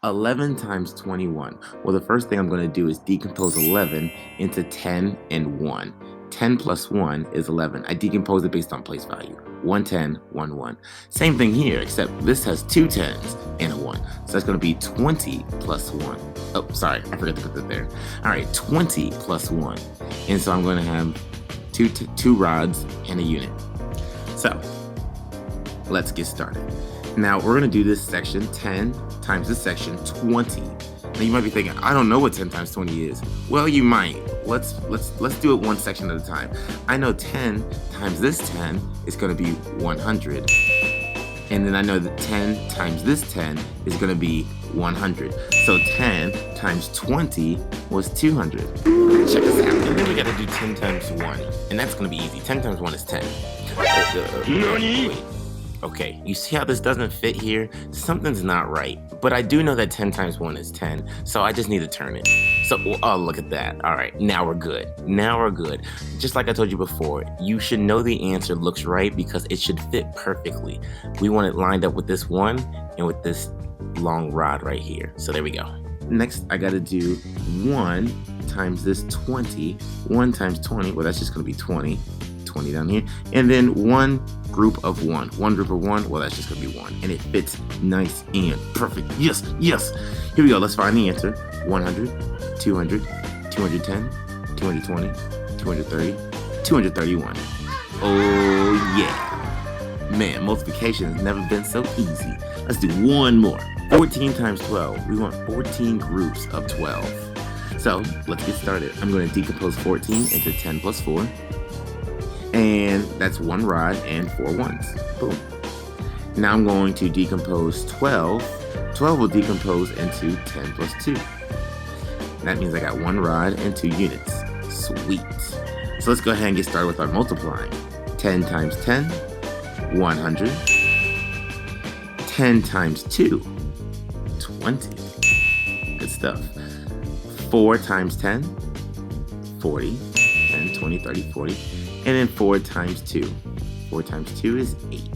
11 times 21. Well, the first thing I'm going to do is decompose 11 into 10 and 1. 10 plus 1 is 11. I decompose it based on place value. 110, 1, 1. Same thing here, except this has two 10s and a 1. So that's going to be 20 plus 1. Oh, sorry, I forgot to put that there. All right, 20 plus 1. And so I'm going to have two rods and a unit. So let's get started. Now we're going to do this section 10 times this section 20. Now you might be thinking, I don't know what 10 times 20 is. Well, you might. Let's do it one section at a time. I know 10 times this 10 is going to be 100. And then I know that 10 times this 10 is going to be 100. So 10 times 20 was 200. Check this out. And then we got to do 10 times 1. And that's going to be easy. 10 times 1 is 10. Wait. Okay, you see how this doesn't fit here? Something's not right. But I do know that 10 times 1 is 10, so I just need to turn it. So, oh, look at that. All right, now we're good. Now we're good. Just like I told you before, you should know the answer looks right because it should fit perfectly. We want it lined up with this one and with this long rod right here. So there we go. Next, I got to do 1 times this 20. 1 times 20, well, that's just going to be 20. 20 down here, and then one group of 1. One group of 1, well, that's just gonna be 1, and it fits nice and perfect. Yes, yes. Here we go. Let's find the answer. 100, 200, 210, 220, 230, 231. Oh yeah, man, multiplication has never been so easy. Let's do one more. 14 times 12. We want 14 groups of 12. So let's get started. I'm going to decompose 14 into 10 plus 4. And that's 1 rod and 4 ones. Boom. Now I'm going to decompose 12. 12 will decompose into 10 plus 2. That means I got 1 rod and 2 units. Sweet. So let's go ahead and get started with our multiplying. 10 times 10, 100. 10 times 2, 20. Good stuff. 4 times 10, 40. 10, 20, 30, 40. And then 4 times 2. 4 times 2 is 8.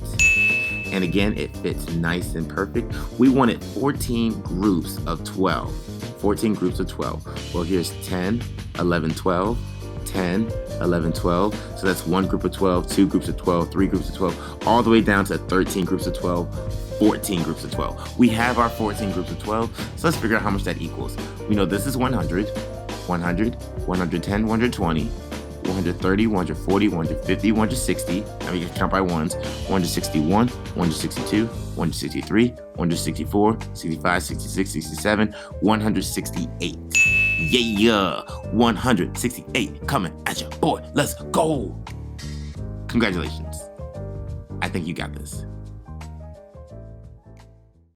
And again, it fits nice and perfect. We wanted 14 groups of 12. 14 groups of 12. Well, here's 10, 11, 12, 10, 11, 12. So that's 1 group of 12, 2 groups of 12, 3 groups of 12, all the way down to 13 groups of 12, 14 groups of 12. We have our 14 groups of 12. So let's figure out how much that equals. We know this is 100, 100, 110, 120. 130, 140, 150, 160. Now we can count by ones. 161, 162, 163, 164, 65, 66, 67, 168. Yeah, 168 coming at you, boy. Let's go. Congratulations. I think you got this.